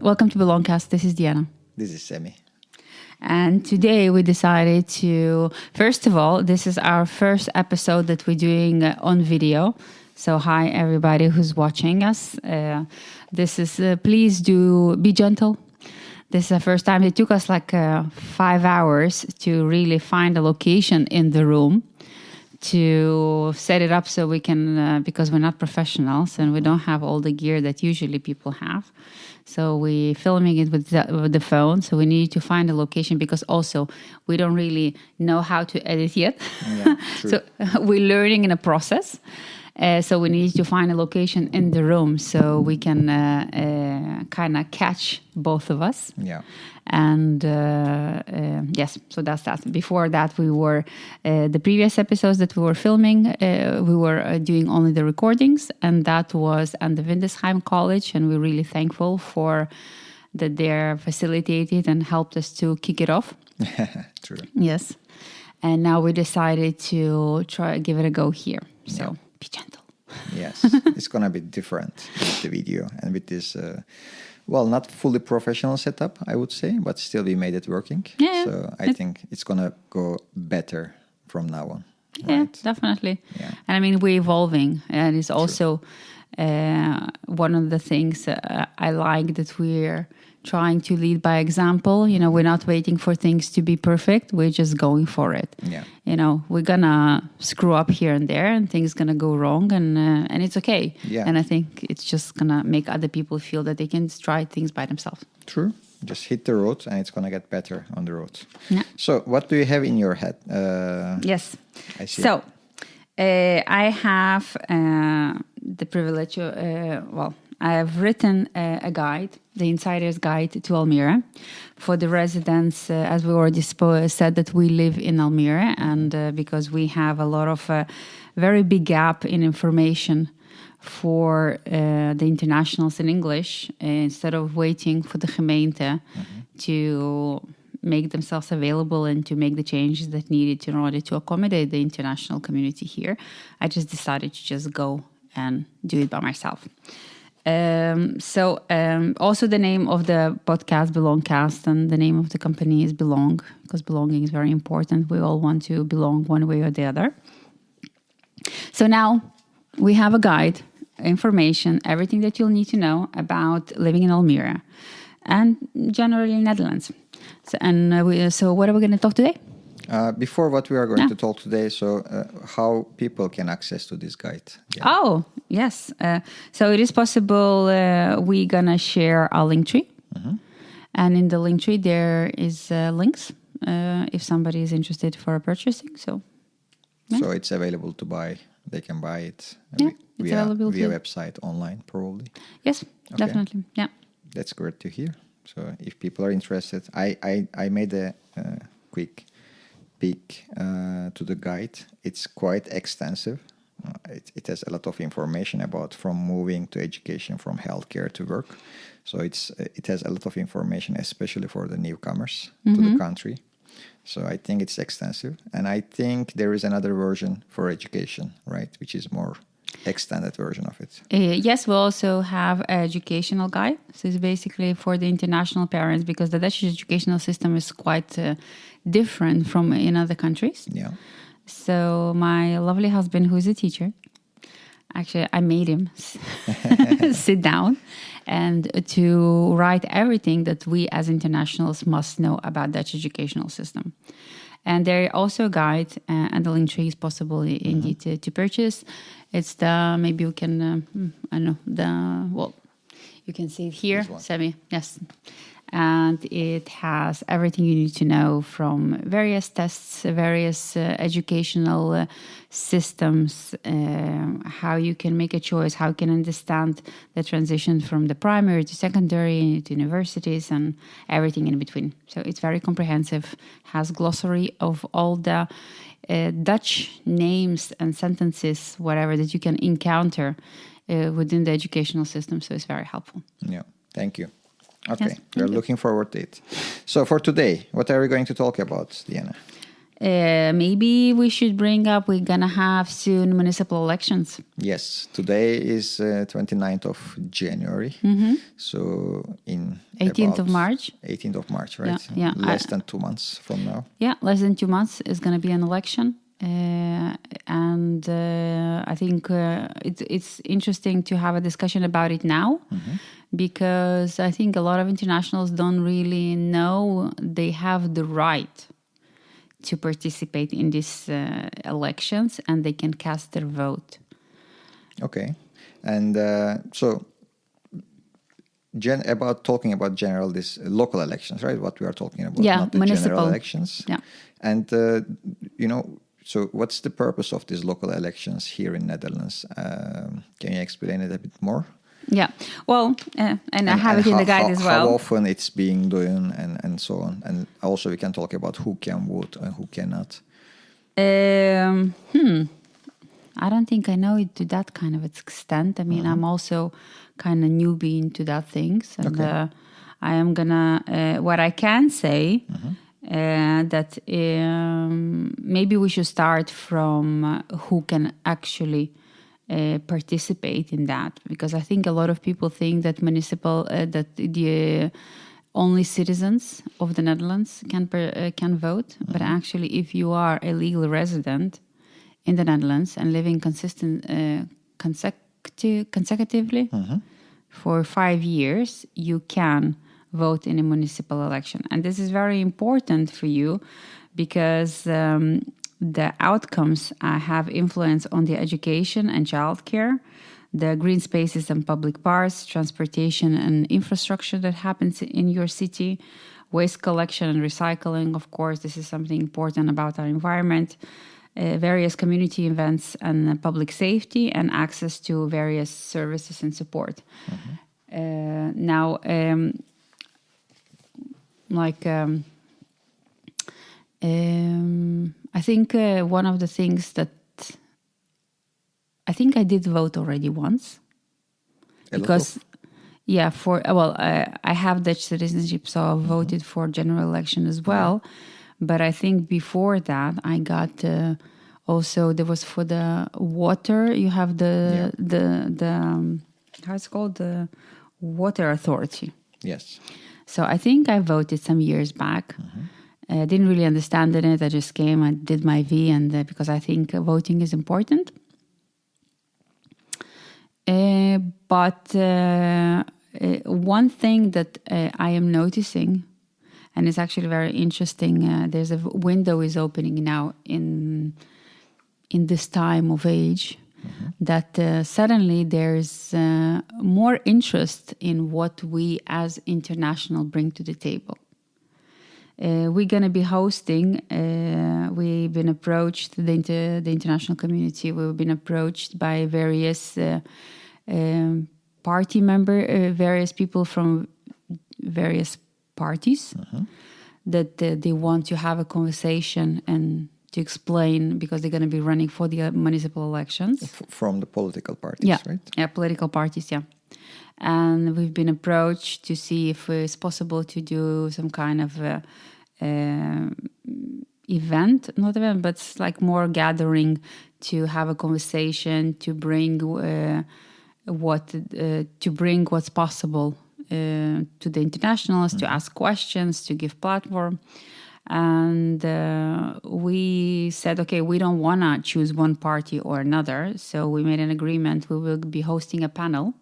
Welcome to BelongCast. This is Diana. This is Semih. And today we decided to, first of all, this is our first episode that we're doing on video. So hi, everybody who's watching us. This is, please do be gentle. This is the first time. It took us like 5 hours to really find a location in the room to set it up so we can, because we're not professionals and we don't have all the gear that usually people have. So we're filming it with the phone. So we need to find a location because also we don't really know how to edit yet. Yeah, true. So we're learning in a process. So we need to find a location in the room so we can kind of catch both of us. Yeah. And yes, so that's that. Before that, we were, the previous episodes that we were filming, we were doing only the recordings. And that was at the Windesheim College. And we're really thankful for that they're facilitated and helped us to kick it off. True. Yes. And now we decided to give it a go here. So. Yeah. Be gentle. Yes, it's going to be different with the video and with this, not fully professional setup, I would say, but still we made it working. Yeah, so I think it's going to go better from now on. Yeah, right? definitely. Yeah. And I mean, we're evolving. And it's also one of the things I like that we're trying to lead by example. You know, we're not waiting for things to be perfect. We're just going for it. Yeah. You know, we're going to screw up here and there and things going to go wrong and it's okay. Yeah. And I think it's just going to make other people feel that they can try things by themselves. True. Just hit the road and it's going to get better on the road. Yeah. So what do you have in your head? Yes. I see. So I have the privilege, I have written a guide, the Insider's Guide to Almere, for the residents, as we already said, that we live in Almere, and because we have a lot of very big gap in information for the internationals in English, instead of waiting for the gemeente to make themselves available and to make the changes that needed in order to accommodate the international community here, I just decided to just go and do it by myself. Also the name of the podcast, BelongCast, and the name of the company is Belong, because belonging is very important. We all want to belong one way or the other. So now we have a guide, information, everything that you'll need to know about living in Almere and generally in Netherlands. So what are we going to talk today? Before what we are going to talk today, how people can access to this guide. Yeah. Oh, yes. So it is possible we're going to share our link tree. Mm-hmm. And in the link tree, there is links if somebody is interested for purchasing. So it's available to buy. They can buy it via website, online, probably. Yes, okay. Definitely. Yeah. That's great to hear. So if people are interested, I made a quick peek to the guide. It's quite extensive. It has a lot of information about from moving to education, from healthcare to work. So it has a lot of information, especially for the newcomers to the country. So I think it's extensive. And I think there is another version for education, right, which is more extended version of it. Yes, we also have an educational guide. So it's basically for the international parents because the Dutch educational system is quite different from in other countries. Yeah. So my lovely husband, who is a teacher, actually I made him sit down and to write everything that we as internationals must know about Dutch educational system. And there is also a guide, and the link tree is possible indeed to purchase. It's maybe you can, you can see it here, Semih, yes. And it has everything you need to know from various tests, various educational systems, how you can make a choice, how you can understand the transition from the primary to secondary to universities and everything in between. So it's very comprehensive, has glossary of all the Dutch names and sentences, whatever that you can encounter within the educational system. So it's very helpful. Yeah, thank you. Okay, yes, we're looking forward to it. So for today, what are we going to talk about, Diana? Maybe we should bring up, we're going to have soon municipal elections. Yes, today is 29th of January. So in 18th of March. 18th of March, right? Yeah. Less than 2 months from now. Yeah, less than 2 months is going to be an election. And I think it's interesting to have a discussion about it now, because I think a lot of internationals don't really know they have the right to participate in these elections, and they can cast their vote. Okay. And so about talking about general this local elections, right? What we are talking about, not the municipal general elections. Yeah. And, so what's the purpose of these local elections here in Netherlands? Can you explain it a bit more? Yeah, well, and I have it in the guide as well. How often it's being done and so on. And also we can talk about who can vote and who cannot. I don't think I know it to that kind of extent. I mean, I'm also kind of newbie into that things. And I am gonna, what I can say, that maybe we should start from who can actually participate in that, because I think a lot of people think that that the only citizens of the Netherlands can vote, but actually, if you are a legal resident in the Netherlands and living consecutively for 5 years, you can vote in a municipal election, and this is very important for you because the outcomes have influence on the education and childcare, the green spaces and public parks, transportation and infrastructure that happens in your city, waste collection and recycling. Of course, this is something important about our environment, various community events and public safety, and access to various services and support. I think one of the things that I think I did vote already once, because I have Dutch citizenship, so I voted for general election as well. But I think before that I got also there was for the water. You have the how it's called, the water authority. Yes. So I think I voted some years back. I didn't really understand it. I just came, I did my V, and because I think voting is important. But one thing that I am noticing, and it's actually very interesting, there's a window is opening now in this time of age, that suddenly there's more interest in what we as international bring to the table. We're going to be hosting, we've been approached, the international community, we've been approached by various party various people from various parties that they want to have a conversation and to explain, because they're going to be running for the municipal elections. From the political parties, right? Yeah, political parties, yeah. And we've been approached to see if it's possible to do some kind of event, not event, but it's like more gathering to have a conversation, to bring what's possible to the internationals, to ask questions, to give platform. And we said, okay, we don't want to choose one party or another. So we made an agreement. We will be hosting a panel.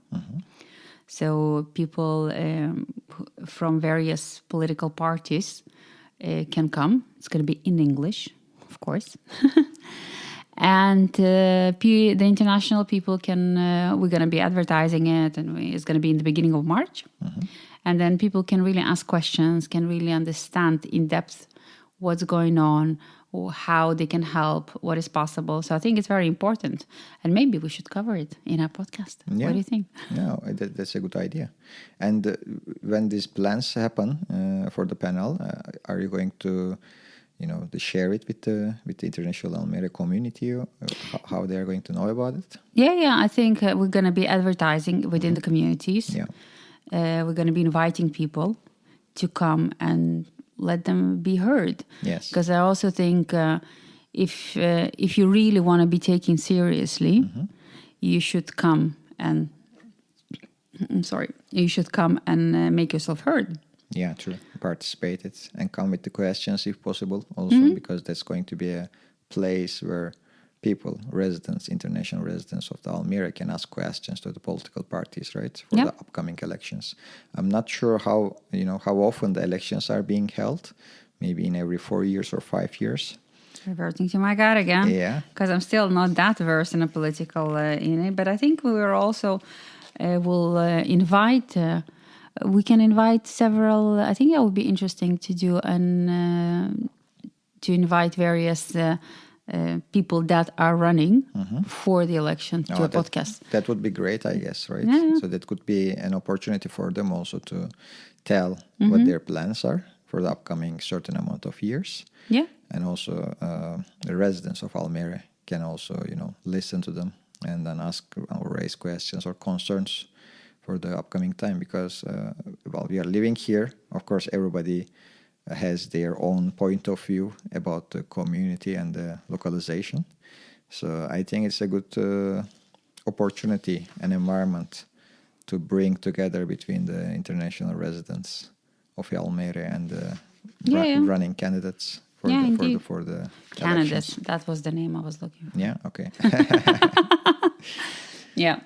So people from various political parties can come. It's going to be in English, of course. And the international people can, we're going to be advertising it, and it's going to be in the beginning of March. And then people can really ask questions, can really understand in depth what's going on, or how they can help, what is possible. So I think it's very important. And maybe we should cover it in our podcast. Yeah. What do you think? No, that's a good idea. And when these plans happen for the panel, are you going to, to share it with the international Almere community, or how they are going to know about it? Yeah. I think we're going to be advertising within the communities. Yeah. We're going to be inviting people to come and let them be heard. Yes. Because I also think if you really want to be taken seriously, you should come and make yourself heard. Yeah, true. Participate it and come with the questions if possible also, because that's going to be a place where people, residents, international residents of the Almere can ask questions to the political parties, right, for the upcoming elections. I'm not sure how often the elections are being held, maybe in every 4 years or 5 years. Reverting to my God again. Yeah. Because I'm still not that versed in a political in it, but I think we will also will invite. We can invite several. I think that would be interesting to do and to invite various people that are running for the election to a podcast. That would be great, I guess, right? Yeah. So that could be an opportunity for them also to tell what their plans are for the upcoming certain amount of years. Yeah. And also the residents of Almere can also, listen to them and then ask or raise questions or concerns for the upcoming time, because we are living here. Of course, everybody has their own point of view about the community and the localization. So I think it's a good opportunity and environment to bring together between the international residents of Almere and the running candidates for the candidates. elections. That was the name I was looking for. Yeah, okay. Yeah.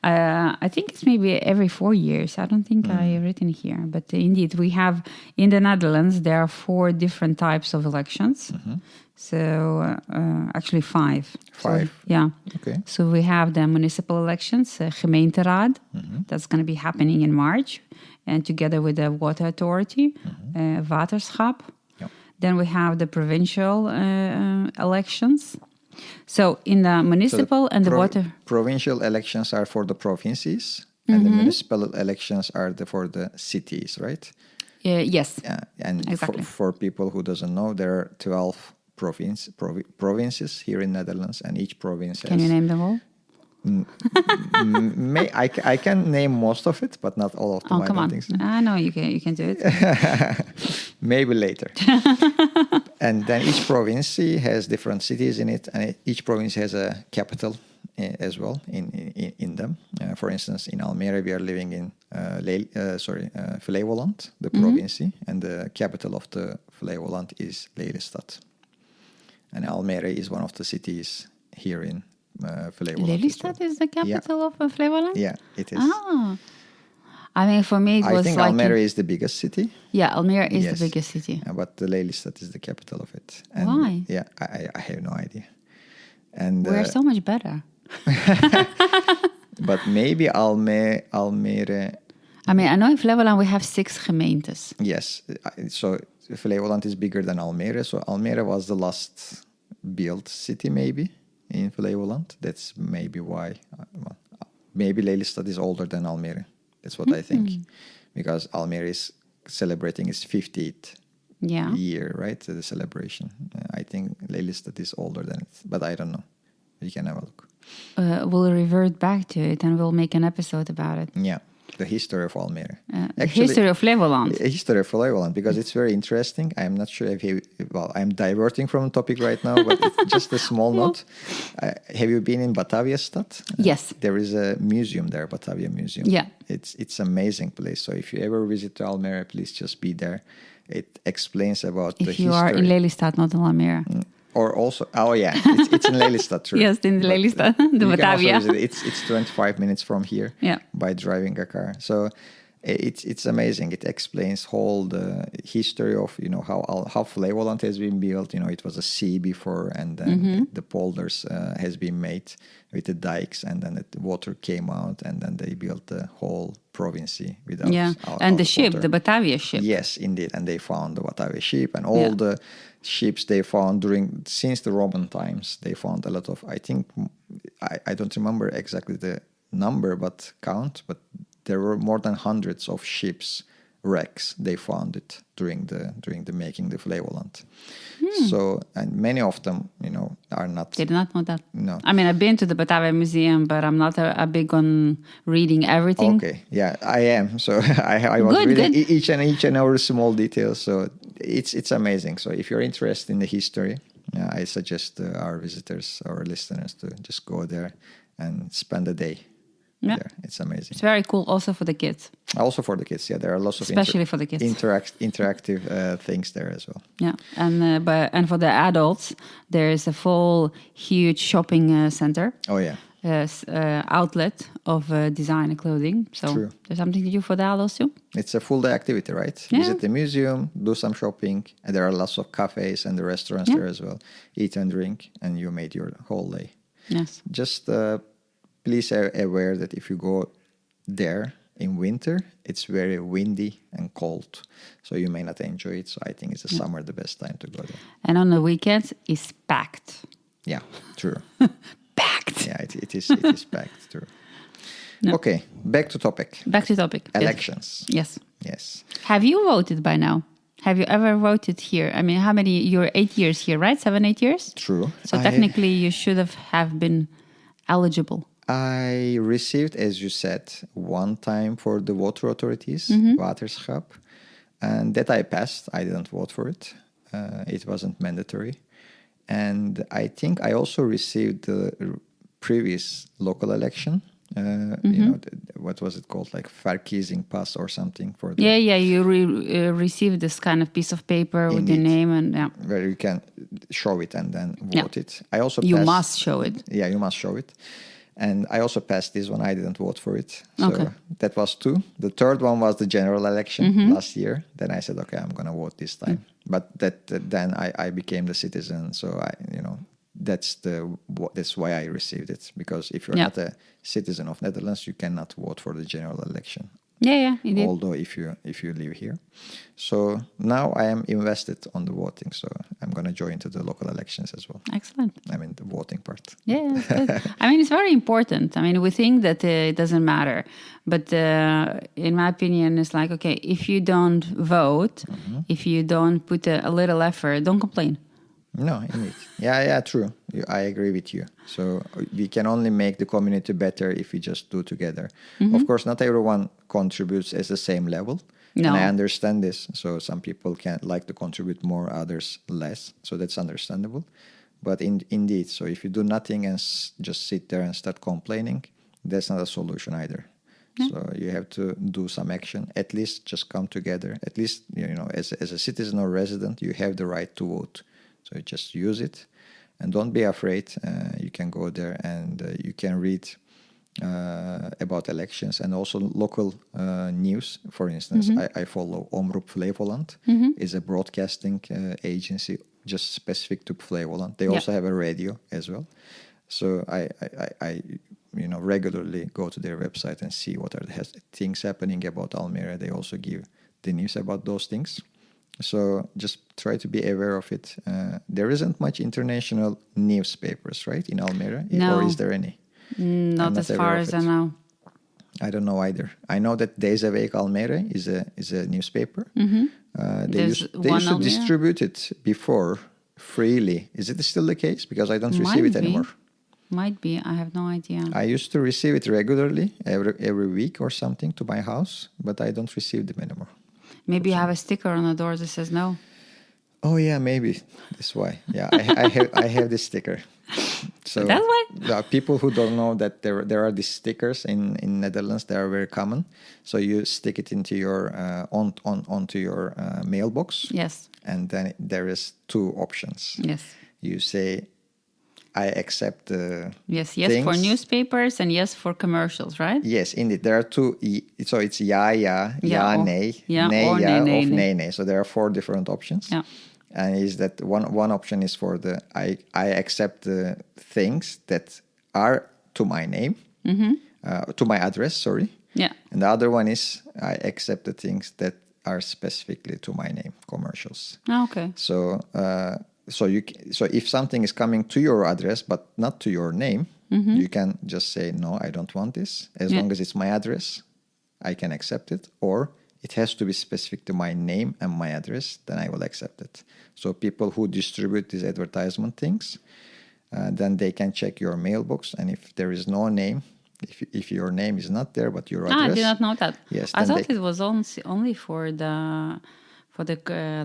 I think it's maybe every 4 years. I don't think I written here. But indeed, we have in the Netherlands, there are 4 different types of elections. So actually 5. 5? So, yeah. Okay. So we have the municipal elections, gemeenteraad. That's going to be happening in March. And together with the water authority, waterschap. Yep. Then we have the provincial elections. So in the municipal and the water... Provincial elections are for the provinces, and the municipal elections are for the cities, right? Yes. And exactly. for people who doesn't know, there are 12 provinces here in Netherlands, and each province Can you name them all? I can name most of it, but not all of them. Oh, come on. Think so. I know you can do it. Maybe later. And then each province has different cities in it, and each province has a capital as well in them. For instance, in Almere, we are living in Flevoland, the province, and the capital of the Flevoland is Lelystad. And Almere is one of the cities here in Flevoland. Lelystad is the capital of Flevoland? Yeah, it is. Ah. I mean, for me, I think Almere is the biggest city. Yeah, Almere is the biggest city. But the Lelystad is the capital of it. And why? Yeah, I have no idea. And we're so much better. But maybe Almere... I mean, I know in Flevoland we have 6 gemeentes. Yes, so Flevoland is bigger than Almere. So Almere was the last built city maybe in Flevoland. That's maybe why. Maybe Lelystad is older than Almere. That's what I think. Because Almere is celebrating its 50th year, right? The celebration. I think Lelystad is older than it. But I don't know. You can have a look. We'll revert back to it and we'll make an episode about it. Yeah. The history of Almere. The history of Flevoland. History of Flevoland, because it's very interesting. I'm not sure if I'm diverting from the topic right now, but it's just a small note. Have you been in Batavia Stad? Yes. There is a museum there, Batavia Museum. Yeah. It's amazing place. So if you ever visit Almere, please just be there. It explains about the history. If you are in Lelystad, not in Almere. Or also, it's in Lelystad, true. Yes, in Lelystad, the Batavia. It's 25 minutes from here by driving a car. So it's amazing. It explains whole the history of how Flevoland has been built. It was a sea before, and then the polders has been made with the dikes, and then the water came out, and then they built the whole province without. Yeah, and the ship, the Batavia ship. Yes, indeed, and they found the Batavia ship and all the ships they found since the Roman times. They found a lot of. I think I don't remember exactly the number, but there were more than hundreds of ships wrecks they found it during the making the Flevoland. So, and many of them, are not. Did not know that. No. I mean, I've been to the Batavia Museum, but I'm not a big on reading everything. Okay, yeah, I am. So I was reading each and every small detail. So it's amazing. So if you're interested in the history, I suggest our visitors, our listeners, to just go there and spend a day there. It's amazing. It's very cool also for the kids. Also for the kids, yeah. There are lots of especially for the kids. interactive things there as well. Yeah, and for the adults, there is a full huge shopping center. Oh yeah. Outlet of design and clothing. So True. There's something to do for the adults too. It's a full day activity, right? Yeah. Visit the museum, do some shopping, and there are lots of cafes and the restaurants there as well. Eat and drink, and you made your whole day. Yes. Just please aware that if you go there in winter, it's very windy and cold, so you may not enjoy it. So I think it's the summer the best time to go there. And on the weekends, it's packed. Yeah, true. Packed. Yeah, it is packed. True. No. Okay, back to topic. Back to topic. Elections. Yes. Yes. Have you voted by now? Have you ever voted here? I mean, how many? You're 8 years here, right? 7, 8 years. True. So technically, you should have been eligible. I received, as you said, one time for the water authorities, Waterschap, and that I passed. I didn't vote for it. It wasn't mandatory. And I think I also received the previous local election. You know, what was it called? Like verkiezing pass or something for the... Yeah. You received this kind of piece of paper with your name and where you can show it and then vote it. I also you must show it. Yeah, you must show it. And I also passed this one. I didn't vote for it. So that was 2. The third one was the general election last year. Then I said, okay, I'm going to vote this time. But then I became the citizen. So that's why I received it. Because if you're not a citizen of Netherlands, you cannot vote for the general election. Yeah, indeed. Although if you live here. So now I am invested on the voting. So I'm going to join to the local elections as well. Excellent. I mean, the voting part. Yeah, that's good. I mean, it's very important. I mean, we think that it doesn't matter. But in my opinion, it's like, okay, if you don't vote, if you don't put a little effort, don't complain. No, indeed. Yeah, true. I agree with you. So we can only make the community better if we just do together. Of course, not everyone contributes at the same level. No. And I understand this. So some people can like to contribute more, others less. So that's understandable. But indeed, so if you do nothing and just sit there and start complaining, that's not a solution either. Yeah. So you have to do some action. At least just come together. At least, as a citizen or resident, you have the right to vote. So you just use it and don't be afraid. You can go there and you can read about elections and also local news. For instance, I follow Omroep Flevoland. It's a broadcasting agency just specific to Flevoland. They also have a radio as well. So I regularly go to their website and see what are the things happening about Almere. They also give the news about those things. So just try to be aware of it. There isn't much international newspapers, right, in Almere? No. Or is there any? Not as far as I know. I don't know either. I know that Deze Week Almere is a newspaper. They used to distribute it before freely. Is it still the case? Because I don't receive it anymore. Might be. I have no idea. I used to receive it regularly, every week or something to my house, but I don't receive them anymore. Maybe you have a sticker on the door that says no. Oh yeah, maybe that's why. Yeah, I have this sticker. So that's why. There are people who don't know that there are these stickers in Netherlands. They are very common. So you stick it into your onto your mailbox. Yes. And then there is 2 options. Yes. You say, I accept the yes things. For newspapers and yes for commercials, right? Yes, indeed. There are 2. So it's ja, nee, nee. So there are 4 different options. Yeah. And is that one option is for the I accept the things that are to my name, to my address. Sorry. Yeah. And the other one is I accept the things that are specifically to my name, commercials. Oh, okay. So so if something is coming to your address but not to your name, you can just say no, I don't want this. As long as it's my address, I can accept it. Or it has to be specific to my name and my address, then I will accept it. So people who distribute these advertisement things, then they can check your mailbox, and if there is no name, if your name is not there but your address, I did not know that. Yes, I thought it was only for for the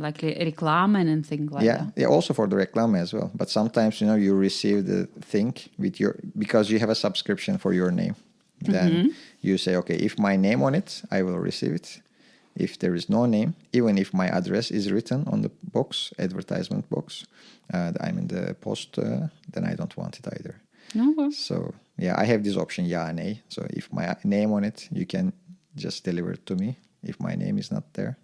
like reclame and things like that. Yeah, also for the reclame as well. But sometimes, you receive the thing with because you have a subscription for your name. Then you say, okay, if my name on it, I will receive it. If there is no name, even if my address is written on the box, advertisement box, I'm in the post, then I don't want it either. No. So yeah, I have this option, yeah and nay. So if my name on it, you can just deliver it to me. If my name is not there,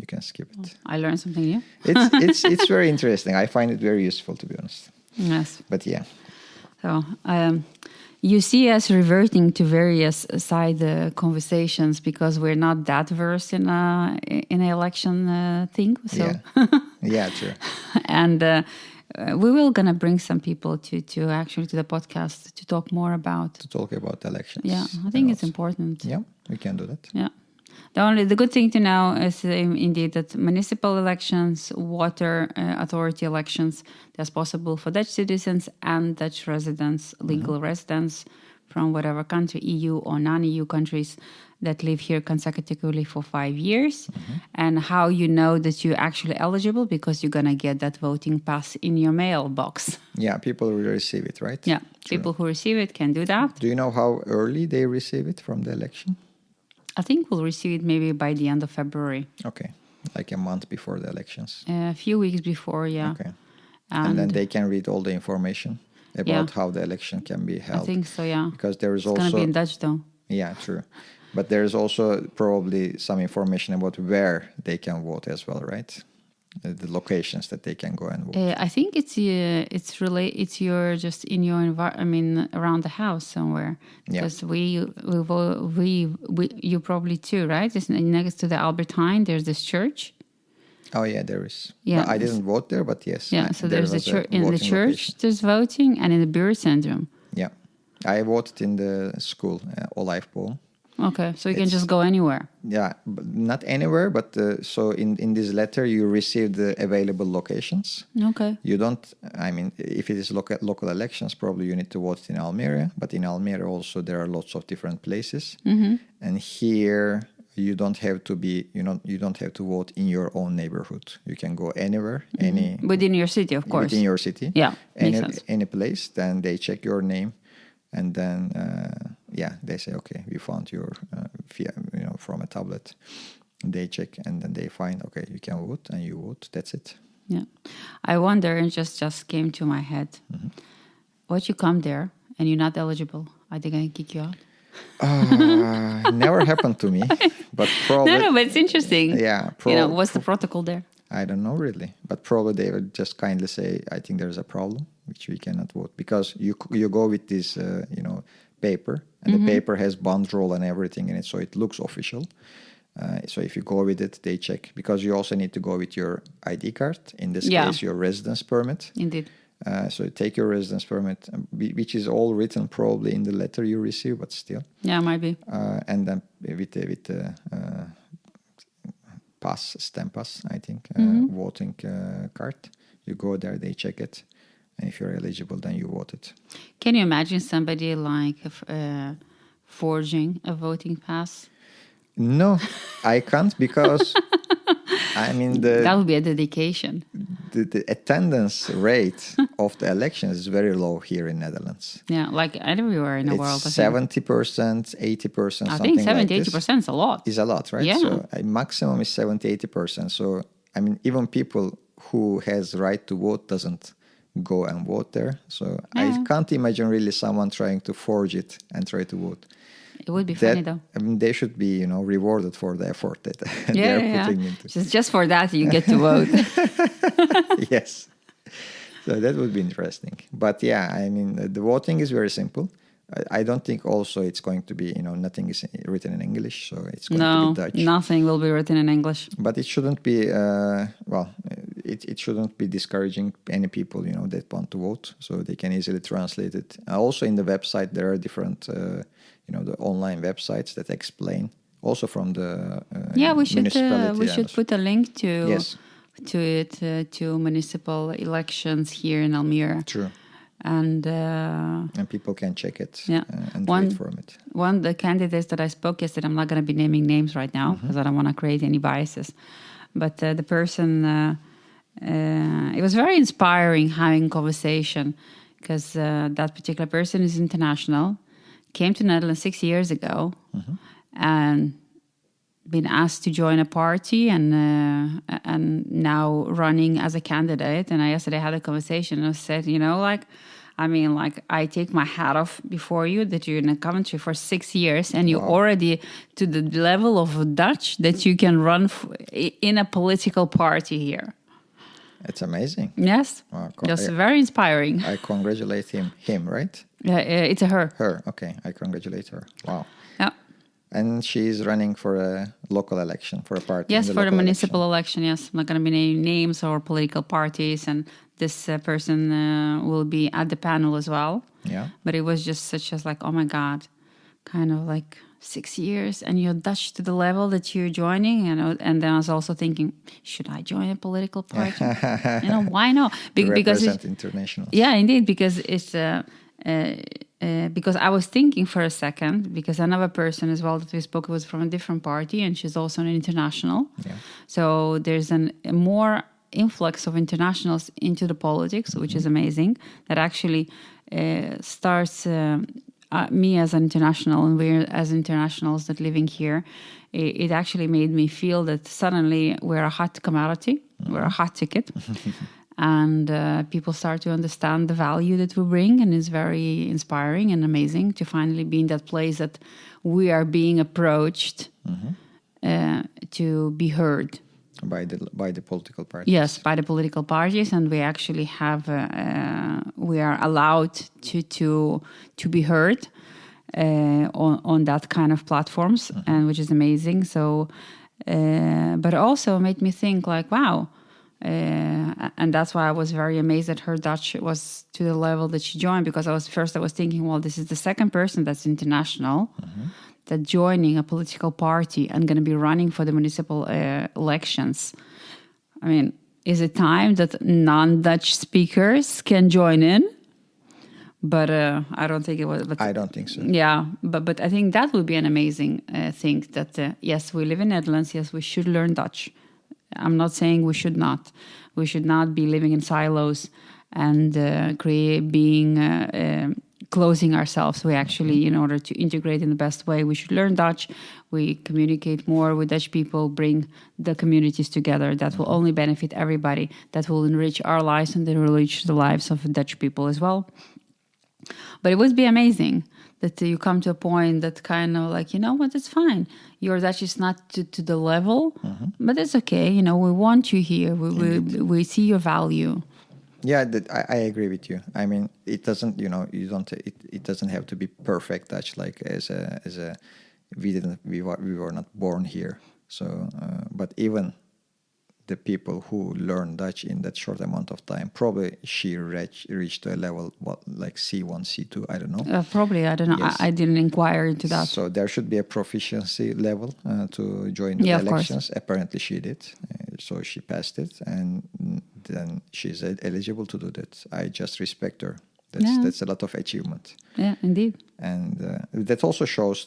you can skip it. I learned something new. It's very interesting. I find it very useful, to be honest. Yes. But yeah. So you see us reverting to various side conversations because we're not that versed in an election thing. So. Yeah, true. And we will gonna bring some people to actually to the podcast to talk more about. To talk about elections. Yeah, I think it's important. Yeah, we can do that. Yeah. The good thing to know is indeed that municipal elections, water authority elections, that's possible for Dutch citizens and Dutch residents, legal residents from whatever country, EU or non-EU countries that live here consecutively for 5 years. And how you know that you're actually eligible, because you're going to get that voting pass in your mailbox. Yeah, people will receive it, right? Yeah, True. people who receive it can do that. Do you know how early they receive it from the election? I think we'll receive it maybe by the end of February. Okay, like a month before the elections. A few weeks before, yeah. Okay. And then they can read all the information about how the election can be held. I think so, yeah. Because there is it's going to be in Dutch, though. Yeah, true. But there's also probably some information about where they can vote as well, right? The locations that they can go and vote. I think it's your just in your environment. I mean, around the house somewhere. Because we you probably too, right? It's next to the Albertine. There's this church. Oh yeah, there is. Yeah, well, I didn't vote there, but yes. Yeah, so there's a church in the church. Location. There's voting, and in the beer centrum. Yeah, I voted in the school, Olijfpool. Okay, so you can just go anywhere. Yeah, but not anywhere, but so in this letter you receive the available locations. Okay. You don't, I mean, if it is local elections, probably you need to vote in Almere, but in Almere also there are lots of different places. And here you don't have to be, you don't have to vote in your own neighborhood. You can go anywhere, within your city, of course. Within your city. Yeah, makes sense. Any place, then they check your name. And then, they say, okay, we found your, from a tablet. They check and then they find, okay, you can vote and you vote. That's it. Yeah. I wonder, and just came to my head, what you come there and you're not eligible, are they going to kick you out? Never happened to me, but probably. No, but it's interesting. Yeah. What's the protocol there? I don't know really, but probably they would just kindly say, I think there's a problem, which we cannot vote. Because you go with this, paper, and the paper has banderole and everything in it, so it looks official. So if you go with it, they check. Because you also need to go with your ID card, in this case, your residence permit. Indeed. So you take your residence permit, which is all written probably in the letter you receive, but still. Yeah, might be. And then with the stamp pass, I think, voting card. You go there, they check it, and if you're eligible, then you vote it. Can you imagine somebody like forging a voting pass? No, I can't, because I mean that would be a dedication. The attendance rate of the elections is very low here in Netherlands. Yeah, like everywhere in the world. 70%, 80%. I think 70-80% is a lot. Is a lot, right? Yeah. So maximum is 70-80%. So I mean, even people who has right to vote doesn't go and vote there. So I can't imagine really someone trying to forge it and try to vote. It would be funny, though. I mean, they should be, rewarded for the effort that they're putting into. Just for that, you get to vote. Yes. So that would be interesting. But yeah, I mean, the voting is very simple. I don't think also it's going to be, nothing is written in English, so it's going to be Dutch. Nothing will be written in English. But it shouldn't be, it shouldn't be discouraging any people, that want to vote, so they can easily translate it. Also in the website, there are different, the online websites that explain, also from the municipality. We should put a link to it, to municipal elections here in Almere. True. And people can check it and read from it. One of the candidates that I spoke yesterday, I'm not going to be naming names right now because I don't want to create any biases. But the person, it was very inspiring having conversation because that particular person is international, came to Netherlands 6 years ago, and been asked to join a party and now running as a candidate. And I yesterday had a conversation and I said, I take my hat off before you that you're in a country for 6 years and you're already to the level of Dutch that you can run in a political party here. It's amazing. Yes, that's very inspiring. I congratulate him, right? Yeah, it's a her. Her, okay. I congratulate her. Wow. Yeah. And she's running for a local election, for a party. Yes, for the municipal election. Yes, I'm not going to be naming names or political parties, and this person will be at the panel as well. Yeah. But it was just such as like, oh my God, kind of like 6 years, and you're Dutch to the level that you're joining, and then I was also thinking, should I join a political party? Why not? Because it's international. Yeah, indeed, because it's because I was thinking for a second, because another person as well that we spoke was from a different party, and she's also an international. Yeah. So there's a more influx of internationals into the politics, which is amazing. That actually starts me as an international, and we're as internationals that living here. It actually made me feel that suddenly we're a hot commodity, we're a hot ticket. And people start to understand the value that we bring, and it's very inspiring and amazing to finally be in that place that we are being approached to be heard by the political parties. Yes, by the political parties, and we actually have we are allowed to be heard on that kind of platforms, and which is amazing. So, but also made me think like, wow. And that's why I was very amazed that her Dutch was to the level that she joined, because I was thinking, well, this is the second person that's international that joining a political party and going to be running for the municipal elections. I mean, is it time that non-Dutch speakers can join in? But I don't think it was. But, I don't think so. Yeah, but I think that would be an amazing thing. That yes, we live in Netherlands. Yes, we should learn Dutch. I'm not saying we should not. We should not be living in silos and closing ourselves. We actually, in order to integrate in the best way, we should learn Dutch. We communicate more with Dutch people, bring the communities together. That will only benefit everybody. That will enrich our lives and then enrich the lives of Dutch people as well. But it would be amazing that you come to a point that kind of like, you know what, it's fine. Your Dutch is not to the level, but it's okay. We want you here. We see your value. Yeah, I agree with you. I mean, it doesn't, it doesn't have to be perfect Dutch. Like we were not born here. So, but even the people who learn Dutch in that short amount of time, probably she reached a level like C1, C2, I don't know. Probably, I don't know. Yes. I didn't inquire into that. So there should be a proficiency level to join the elections. Apparently she did. So she passed it, and then she's eligible to do that. I just respect her. That's a lot of achievement. Yeah, indeed. And that also shows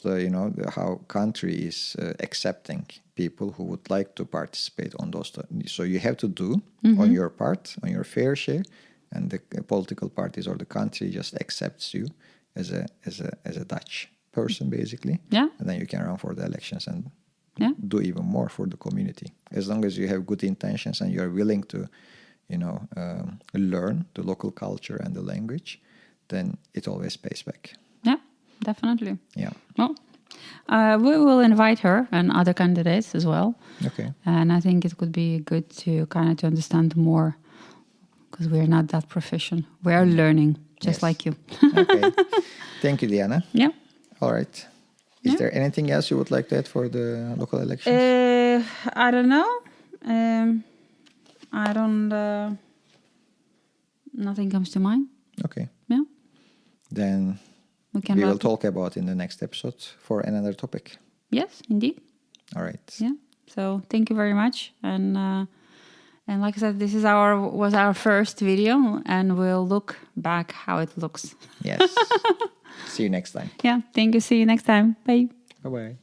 how country is accepting people who would like to participate on those. So you have to do on your part, on your fair share, and the political parties or the country just accepts you as a Dutch person, basically. Yeah. And then you can run for the elections and do even more for the community. As long as you have good intentions and you are willing to learn the local culture and the language, then it always pays back. Yeah, definitely. Yeah. Well, we will invite her and other candidates as well. Okay. And I think it could be good to to understand more, because we're not that proficient. We are learning, just like you. Okay. Thank you, Diana. Yeah. All right. Is there anything else you would like to add for the local elections? I don't know. I don't. Nothing comes to mind. Okay. Yeah. Then we will talk about in the next episode for another topic. Yes, indeed. All right. Yeah. So thank you very much, and like I said, this was our first video, and we'll look back how it looks. Yes. See you next time. Yeah. Thank you. See you next time. Bye. Bye-bye.